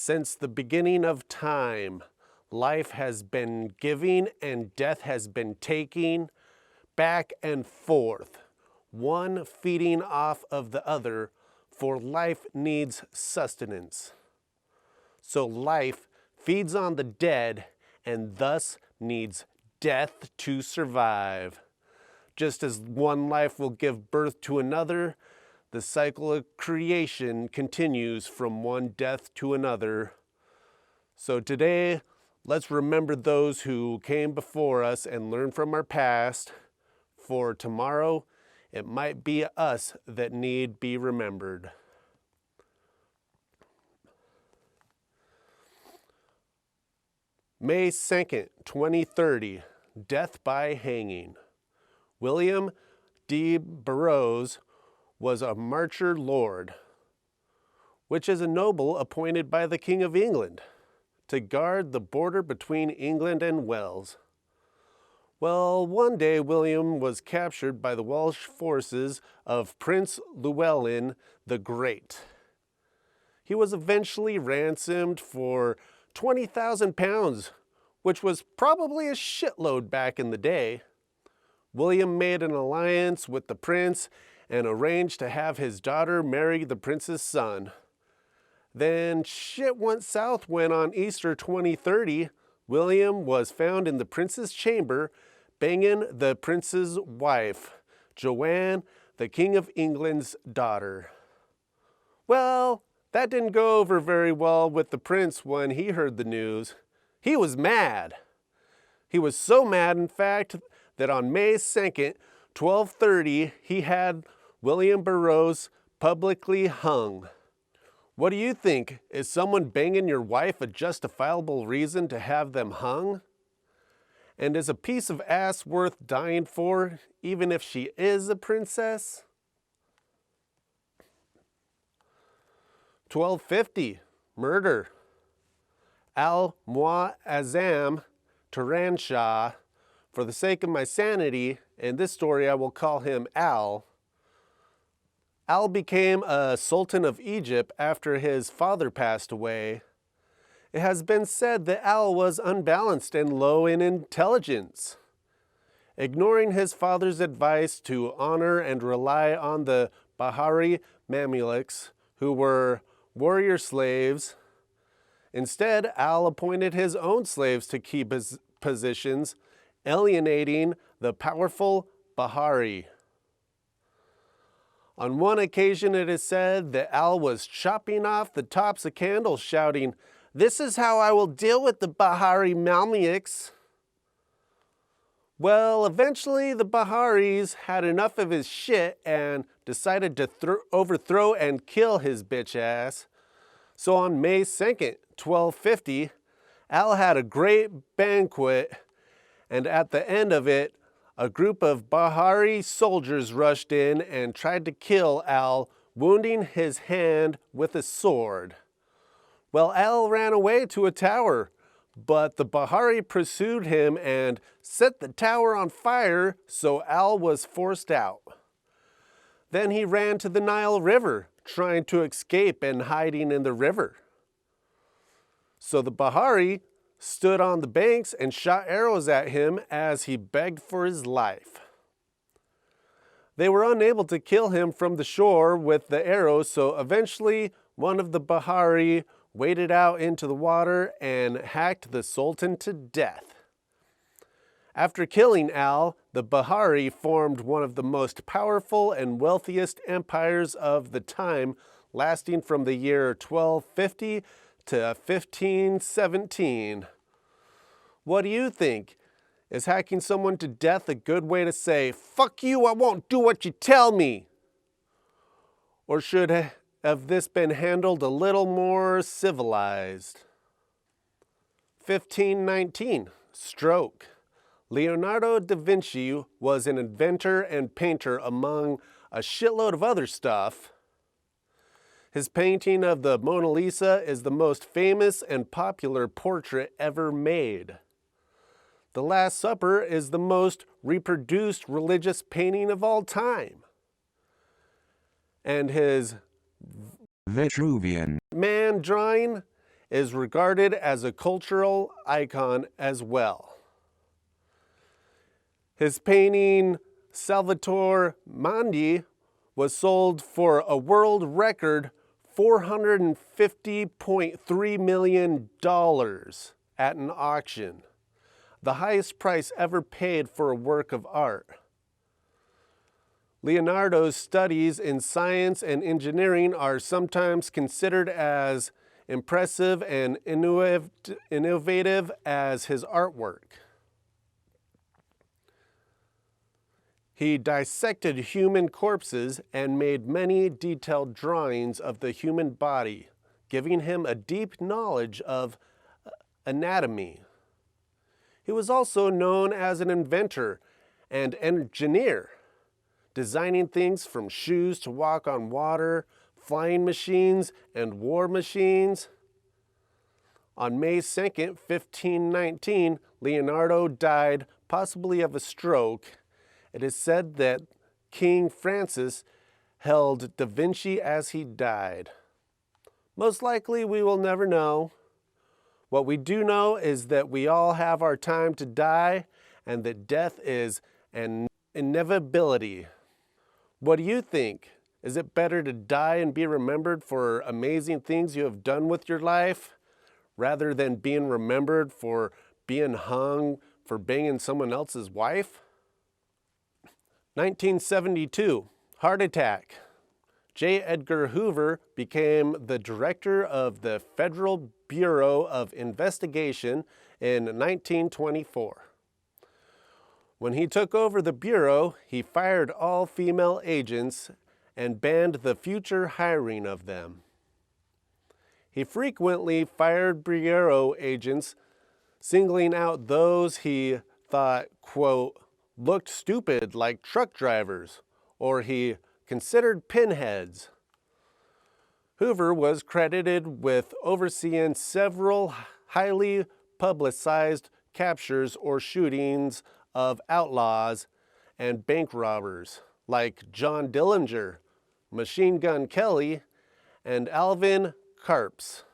Since the beginning of time, life has been giving and death has been taking, back and forth, one feeding off of the other, for life needs sustenance. So life feeds on the dead and thus needs death to survive. Just as one life will give birth to another, the cycle of creation continues from one death to another. So today, let's remember those who came before us and learn from our past. For tomorrow, it might be us that need be remembered. May 2nd, 2030, Death by Hanging. William de Burroughs was a marcher lord, which is a noble appointed by the King of England to guard the border between England and Wales. Well, one day William was captured by the Welsh forces of Prince Llewellyn the Great. He was eventually ransomed for 20,000 pounds, which was probably a shitload back in the day. William made an alliance with the prince and arranged to have his daughter marry the prince's son. Then shit went south when on Easter 2030, William was found in the prince's chamber banging the prince's wife, Joanne, the King of England's daughter. Well, that didn't go over very well with the prince when he heard the news. He was mad. He was so mad, in fact, that on May 2nd, 1230, he had William Burroughs publicly hung. What do you think? Is someone banging your wife a justifiable reason to have them hung? And is a piece of ass worth dying for, even if she is a princess? 1250, murder. Al-Muazzam Turan Shah. For the sake of my sanity, in this story I will call him Al. Al became a sultan of Egypt after his father passed away. It has been said that Al was unbalanced and low in intelligence. Ignoring his father's advice to honor and rely on the Bahari Mamluks, who were warrior slaves, instead Al appointed his own slaves to keep his positions, alienating the powerful Bahari. On one occasion, it is said that Al was chopping off the tops of candles, shouting, "This is how I will deal with the Bahari Mamluks." Well, eventually the Baharis had enough of his shit and decided to overthrow and kill his bitch ass. So on May 2nd, 1250, Al had a great banquet, and at the end of it, a group of Bahari soldiers rushed in and tried to kill Al, wounding his hand with a sword. Well, Al ran away to a tower, but the Bahari pursued him and set the tower on fire, so Al was forced out. Then he ran to the Nile River, trying to escape and hiding in the river. So the Bahari stood on the banks and shot arrows at him as he begged for his life. They were unable to kill him from the shore with the arrows, so eventually one of the Bahari waded out into the water and hacked the Sultan to death. After killing Al, the Bahari formed one of the most powerful and wealthiest empires of the time, lasting from the year 1250 to 1517. What do you think? Is hacking someone to death a good way to say, "Fuck you, I won't do what you tell me"? Or should have this been handled a little more civilized? 1519, stroke. Leonardo da Vinci was an inventor and painter among a shitload of other stuff. His painting of the Mona Lisa is the most famous and popular portrait ever made. The Last Supper is the most reproduced religious painting of all time. And his Vitruvian man drawing is regarded as a cultural icon as well. His painting Salvator Mundi was sold for a world record $450.3 million at an auction, the highest price ever paid for a work of art. Leonardo's studies in science and engineering are sometimes considered as impressive and innovative as his artwork. He dissected human corpses and made many detailed drawings of the human body, giving him a deep knowledge of anatomy. He was also known as an inventor and engineer, designing things from shoes to walk on water, flying machines, and war machines. On May 2nd, 1519, Leonardo died, possibly of a stroke. It is said that King Francis held Da Vinci as he died. Most likely we will never know. What we do know is that we all have our time to die and that death is an inevitability. What do you think? Is it better to die and be remembered for amazing things you have done with your life rather than being remembered for being hung for banging someone else's wife? 1972, heart attack. J. Edgar Hoover became the director of the Federal Bureau of Investigation in 1924. When he took over the Bureau, he fired all female agents and banned the future hiring of them. He frequently fired Bureau agents, singling out those he thought, quote, looked stupid like truck drivers, or he considered pinheads. Hoover was credited with overseeing several highly publicized captures or shootings of outlaws and bank robbers like John Dillinger, Machine Gun Kelly, and Alvin Karps.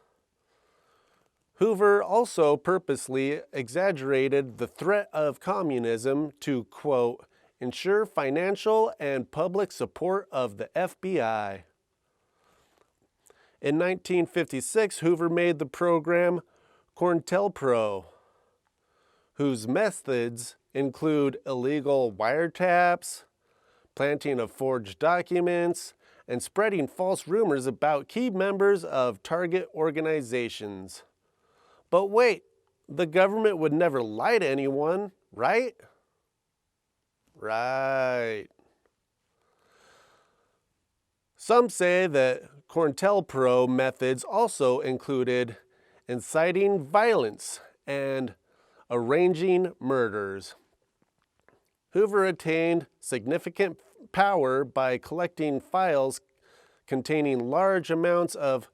Hoover also purposely exaggerated the threat of communism to, quote, ensure financial and public support of the FBI. In 1956, Hoover made the program COINTELPRO, whose methods include illegal wiretaps, planting of forged documents, and spreading false rumors about key members of target organizations. But wait, the government would never lie to anyone, right? Right. Some say that COINTELPRO methods also included inciting violence and arranging murders. Hoover attained significant power by collecting files containing large amounts of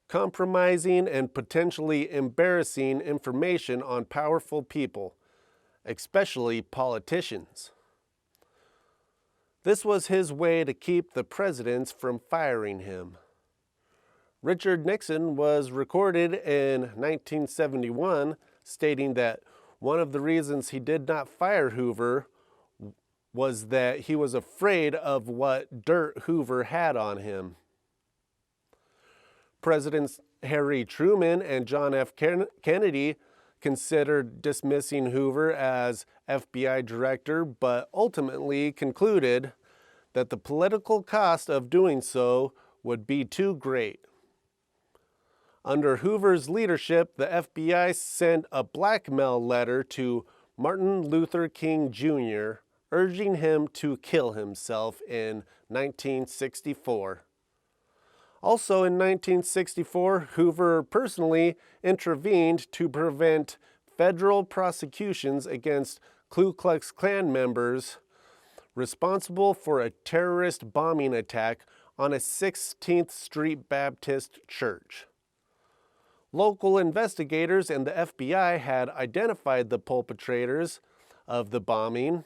compromising and potentially embarrassing information on powerful people, especially politicians. This was his way to keep the presidents from firing him. Richard Nixon was recorded in 1971 stating that one of the reasons he did not fire Hoover was that he was afraid of what dirt Hoover had on him. Presidents Harry Truman and John F. Kennedy considered dismissing Hoover as FBI director, but ultimately concluded that the political cost of doing so would be too great. Under Hoover's leadership, the FBI sent a blackmail letter to Martin Luther King Jr., urging him to kill himself in 1964. Also in 1964, Hoover personally intervened to prevent federal prosecutions against Ku Klux Klan members responsible for a terrorist bombing attack on a 16th Street Baptist church. Local investigators and the FBI had identified the perpetrators of the bombing,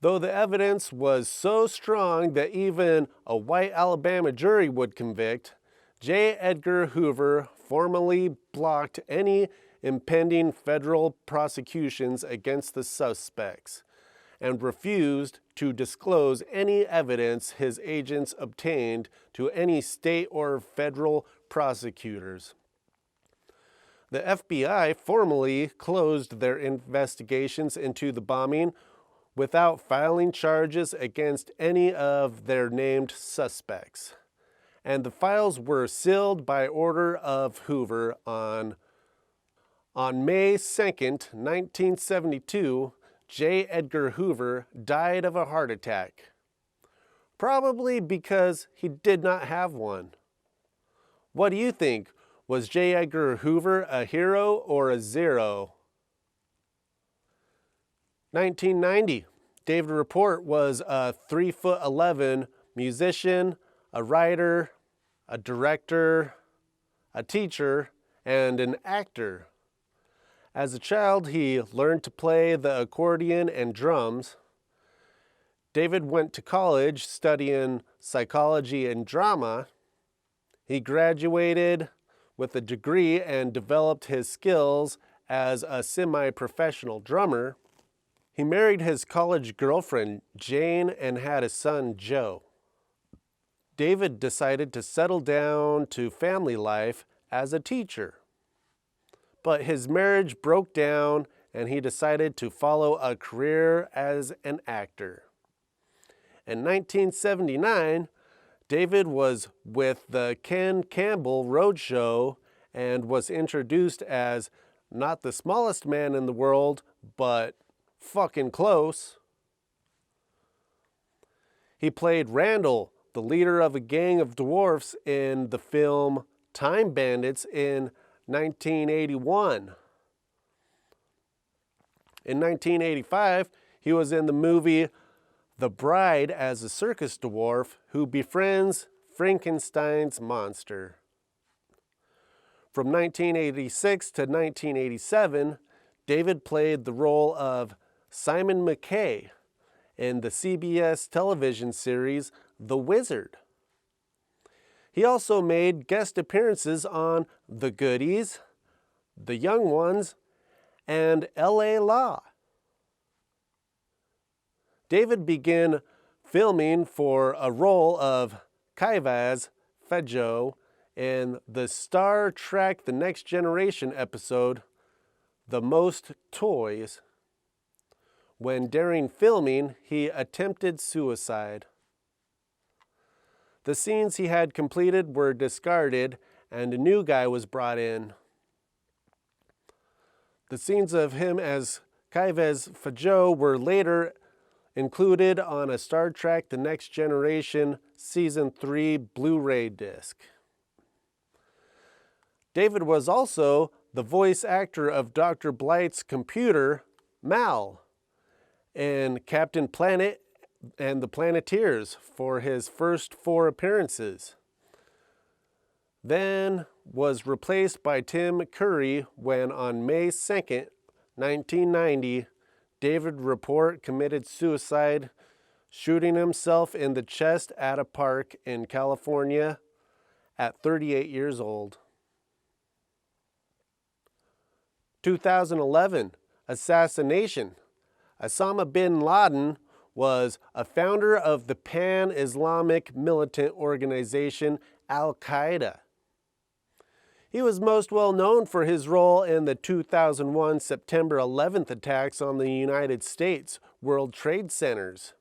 though the evidence was so strong that even a white Alabama jury would convict. J. Edgar Hoover formally blocked any impending federal prosecutions against the suspects and refused to disclose any evidence his agents obtained to any state or federal prosecutors. The FBI formally closed their investigations into the bombing without filing charges against any of their named suspects, and the files were sealed by order of Hoover on May 2nd, 1972. J. Edgar Hoover died of a heart attack, probably because he did not have one. What do you think? Was J. Edgar Hoover a hero or a zero? 1990, David Rapport was a 3'11" musician, a writer, a director, a teacher, and an actor. As a child, he learned to play the accordion and drums. David went to college studying psychology and drama. He graduated with a degree and developed his skills as a semi-professional drummer. He married his college girlfriend, Jane, and had a son, Joe. David decided to settle down to family life as a teacher. But his marriage broke down and he decided to follow a career as an actor. In 1979, David was with the Ken Campbell Roadshow and was introduced as not the smallest man in the world, but fucking close. He played Randall, the leader of a gang of dwarfs in the film Time Bandits in 1981. In 1985, he was in the movie The Bride as a circus dwarf who befriends Frankenstein's monster. From 1986 to 1987, David played the role of Simon McKay in the CBS television series The Wizard. He also made guest appearances on The Goodies, The Young Ones, and L.A. Law. David began filming for a role of Kivaz Fejo in the Star Trek The Next Generation episode, The Most Toys. When during filming, he attempted suicide. The scenes he had completed were discarded and a new guy was brought in. The scenes of him as Kivaz Fejo were later included on a Star Trek The Next Generation Season 3 Blu-ray disc. David was also the voice actor of Dr. Blight's computer, Mal, in Captain Planet and the Planeteers for his first 4 appearances. Then was replaced by Tim Curry when on May 2nd, 1990, David Rapport committed suicide, shooting himself in the chest at a park in California at 38 years old. 2011, assassination. Osama bin Laden was a founder of the pan-Islamic militant organization Al-Qaeda. He was most well known for his role in the 2001 September 11th attacks on the United States World Trade Centers,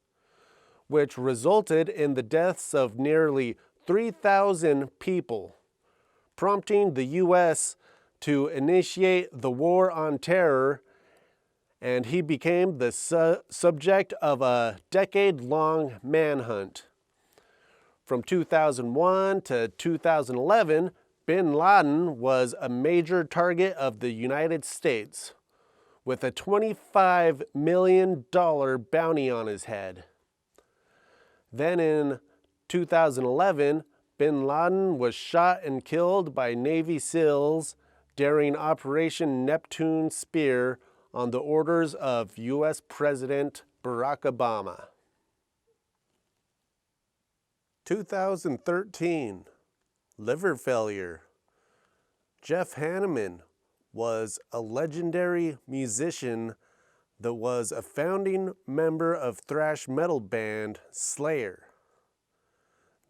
which resulted in the deaths of nearly 3,000 people, prompting the U.S. to initiate the War on Terror, and he became the subject of a decade-long manhunt. From 2001 to 2011, bin Laden was a major target of the United States, with a $25 million bounty on his head. Then in 2011, bin Laden was shot and killed by Navy SEALs during Operation Neptune Spear on the orders of U.S. President Barack Obama. 2013, liver failure. Jeff Hanneman was a legendary musician that was a founding member of thrash metal band Slayer.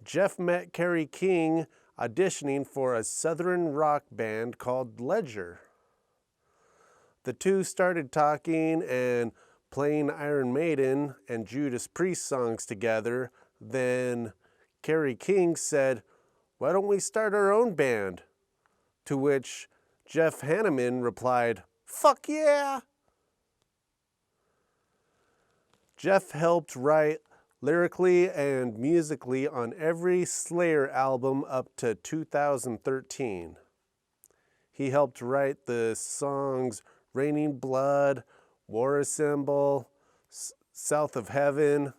Jeff met Kerry King auditioning for a southern rock band called Ledger. The two started talking and playing Iron Maiden and Judas Priest songs together. Then Kerry King said, "Why don't we start our own band?" To which Jeff Hanneman replied, "Fuck yeah!" Jeff helped write lyrically and musically on every Slayer album up to 2013. He helped write the songs Raining Blood, War Assemble, South of Heaven,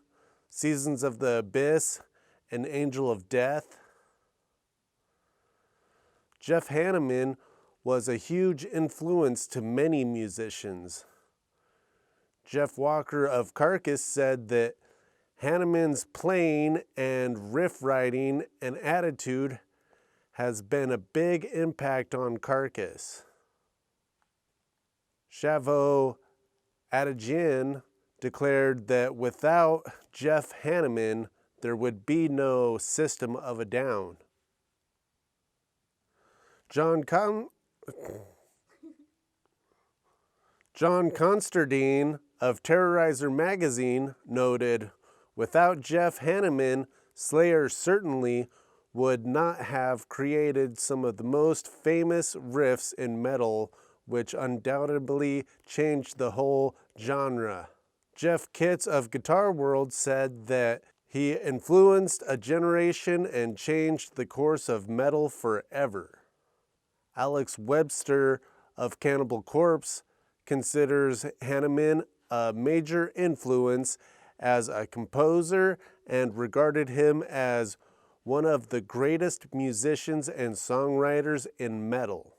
Seasons of the Abyss, and Angel of Death. Jeff Hanneman was a huge influence to many musicians. Jeff Walker of Carcass said that Hanneman's playing and riff writing and attitude has been a big impact on Carcass. Chavo Adagian declared that without Jeff Hanneman, there would be no System of a Down. John Constantine of Terrorizer magazine noted, "Without Jeff Hanneman, Slayer certainly would not have created some of the most famous riffs in metal, which undoubtedly changed the whole genre." Jeff Kitts of Guitar World said that he influenced a generation and changed the course of metal forever. Alex Webster of Cannibal Corpse considers Hanneman a major influence as a composer and regarded him as one of the greatest musicians and songwriters in metal.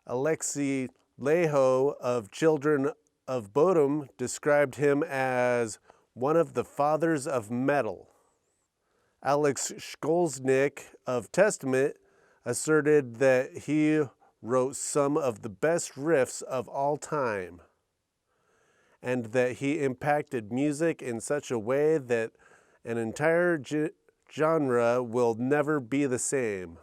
Alexi Leho of Children of Bodom described him as one of the fathers of metal. Alex Skolznick of Testament asserted that he wrote some of the best riffs of all time, and that he impacted music in such a way that an entire genre will never be the same.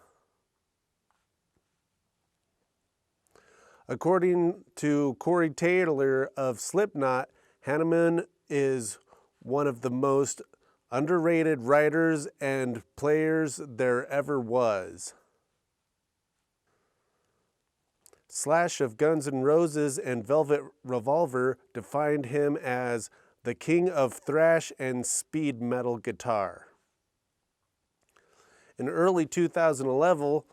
According to Corey Taylor of Slipknot, Hanneman is one of the most underrated writers and players there ever was. Slash of Guns N' Roses and Velvet Revolver defined him as the king of thrash and speed metal guitar. In early 2011,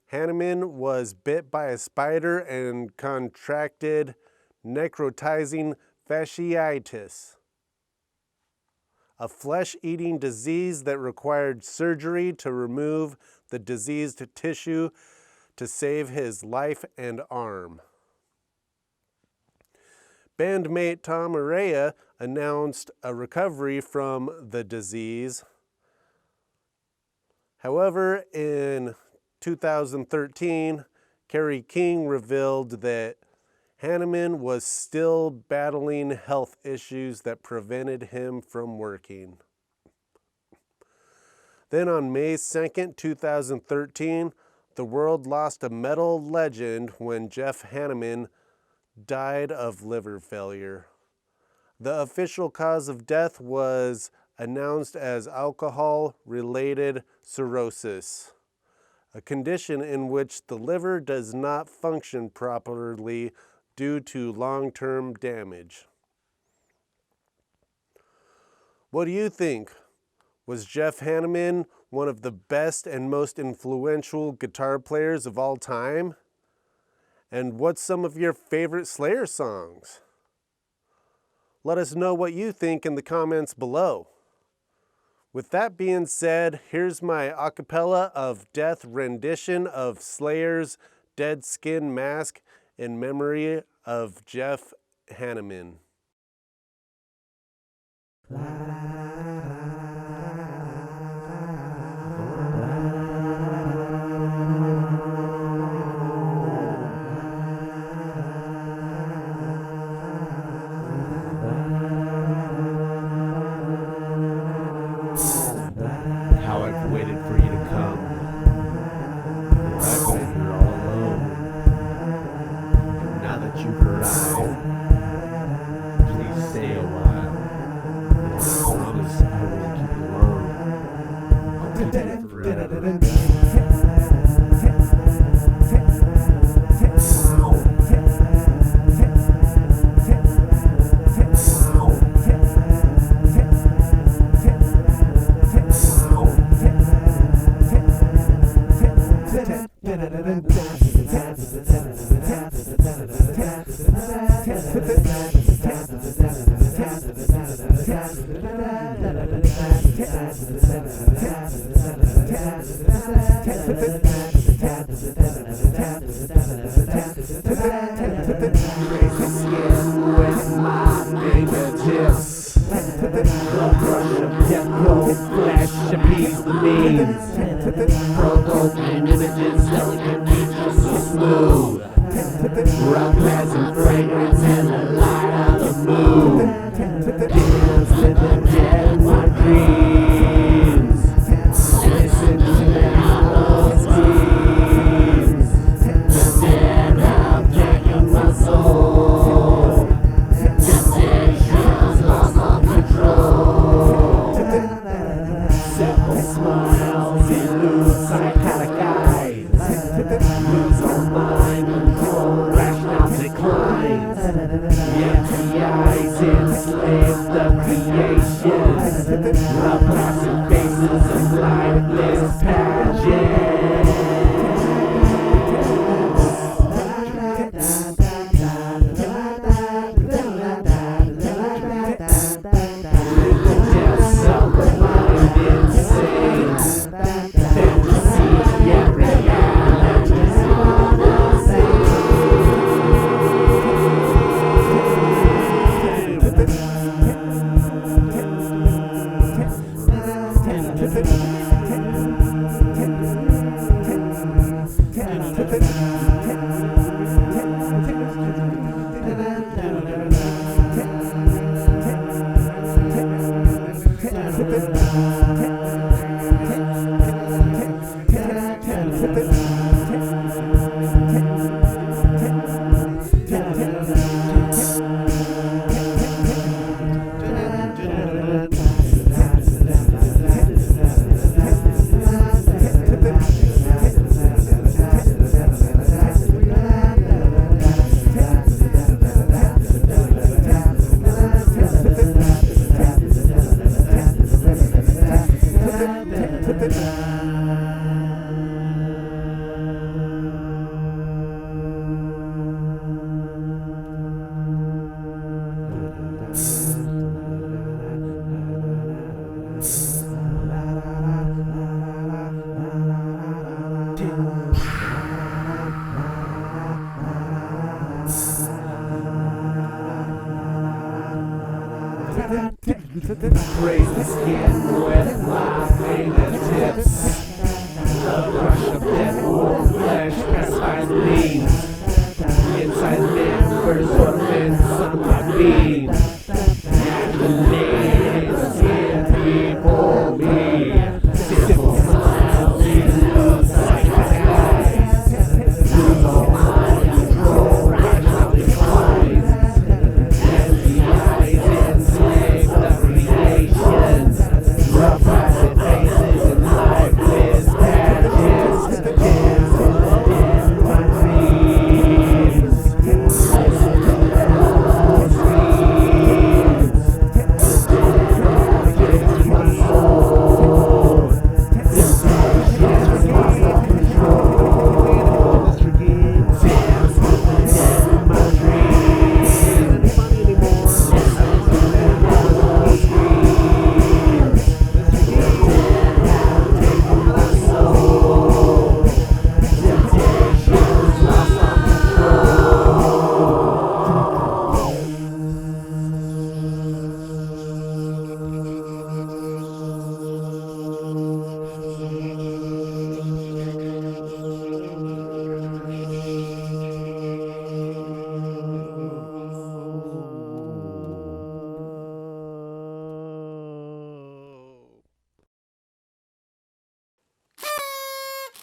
Hanneman was bit by a spider and contracted necrotizing fasciitis, a flesh-eating disease that required surgery to remove the diseased tissue to save his life and arm. Bandmate Tom Araya announced a recovery from the disease. However, in 2013, Kerry King revealed that Hanneman was still battling health issues that prevented him from working. Then on May 2nd, 2013, the world lost a metal legend when Jeff Hanneman died of liver failure. The official cause of death was announced as alcohol-related cirrhosis, a condition in which the liver does not function properly due to long-term damage. What do you think? Was Jeff Hanneman one of the best and most influential guitar players of all time? And what's some of your favorite Slayer songs? Let us know what you think in the comments below. With that being said, here's my a cappella of Death rendition of Slayer's Dead Skin Mask in memory of Jeff Hanneman. How I've waited for you to come. I've been here all alone. And now that you've arrived, please stay a while. I promise I won't keep you long. I'll keep you forever. Provoking images, delicate features so smooth. Rough pleasant fragrance and the light of the moon. Dance to the dead in my dreams. Listen to the hollow screams. The dead have taken my soul. Sensations lost all control. Simple smiles elude psychotic eyes. Lose our mind control, rational declines. Yet the eyes enslave the creation. The placid faces of lifeless pageants. The depths of the mind insane. Fantasy and reality is all the same. Raise the skin with my fingertips. The rush of dead warm flesh pacifies me. Inside members ornaments on my beam. Accolades here before me. Simple smiles elude psychotic eyes. Lose all mind control, rational declines. As the eyes enslave the creations. Rough placid faces and lifeless pageants. Dance for the dead in my dreams. Listen to the hollow screams.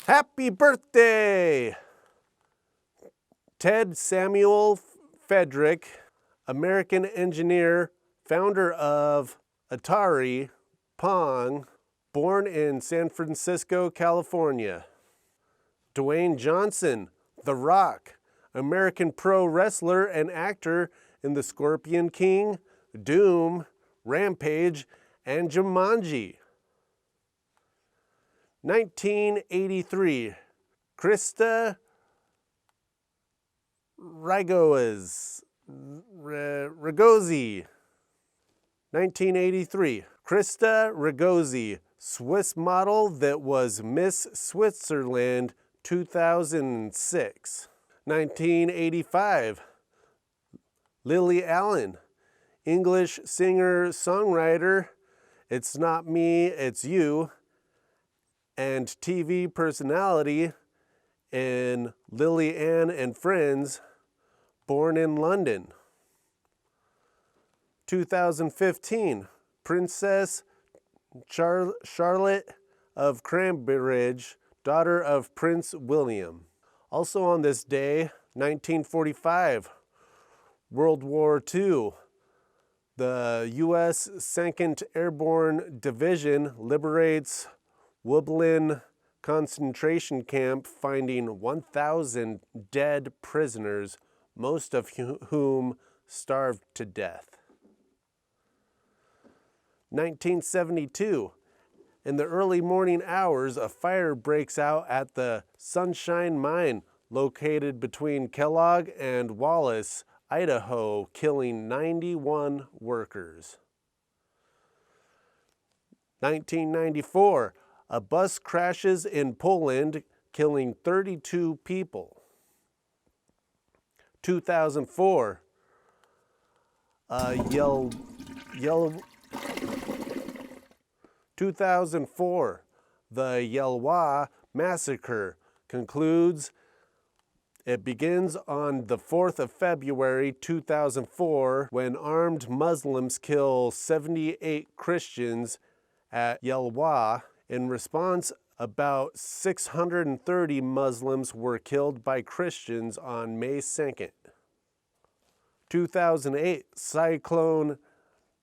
Happy birthday! Ted Samuel Frederick, American engineer, founder of Atari, Pong, born in San Francisco, California. Dwayne Johnson, The Rock, American pro wrestler and actor in The Scorpion King, Doom, Rampage, and Jumanji. 1983, Krista Ragozzi. 1983, Krista Ragozzi, Swiss model that was Miss Switzerland 2006. 1985, Lily Allen, English singer-songwriter, It's Not Me, It's You, and TV personality in Lily Ann and Friends, born in London. 2015, Princess Charlotte of Cambridge, daughter of Prince William. Also on this day, 1945, World War II. The U.S. 2nd Airborne Division liberates Lublin concentration camp, finding 1,000 dead prisoners, most of whom starved to death. 1972, in the early morning hours, a fire breaks out at the Sunshine Mine, located between Kellogg and Wallace, Idaho, killing 91 workers. 1994, a bus crashes in Poland, killing 32 people. 2004, 2004, the Yelwa massacre concludes. It begins on the 4th of February 2004 when armed Muslims kill 78 Christians at Yelwa. In response, about 630 Muslims were killed by Christians on May 2nd. 2008, Cyclone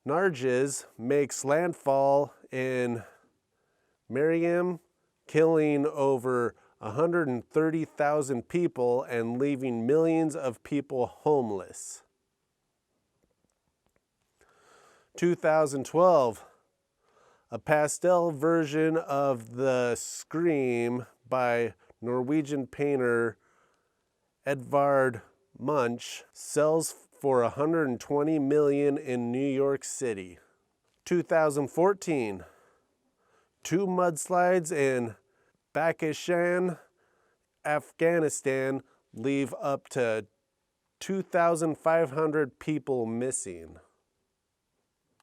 Nargis makes landfall in Miriam, killing over 130,000 people and leaving millions of people homeless. 2012, a pastel version of the Scream by Norwegian painter Edvard Munch sells for $120 million in New York City. 2014, 2 mudslides in Pakistan, Afghanistan leave up to 2,500 people missing.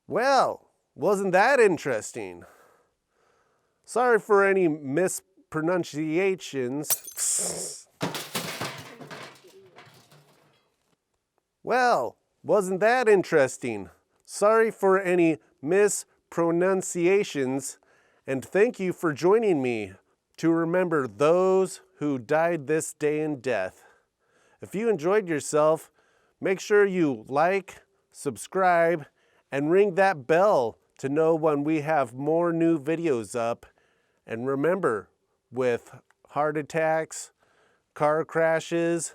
Well, wasn't that interesting? Sorry for any mispronunciations. Well, wasn't that interesting? Sorry for any mispronunciations, and thank you for joining me to remember those who died this day in death. If you enjoyed yourself, make sure you like, subscribe, and ring that bell to know when we have more new videos up. And remember, with heart attacks, car crashes,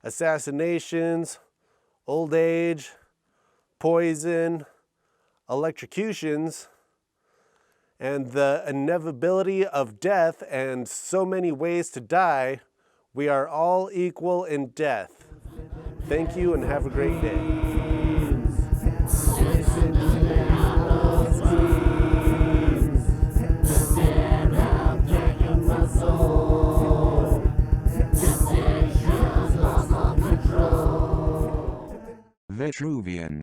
assassinations, old age, poison, electrocutions, and the inevitability of death and so many ways to die, we are all equal in death. Thank you and have a great day. Vitruvian.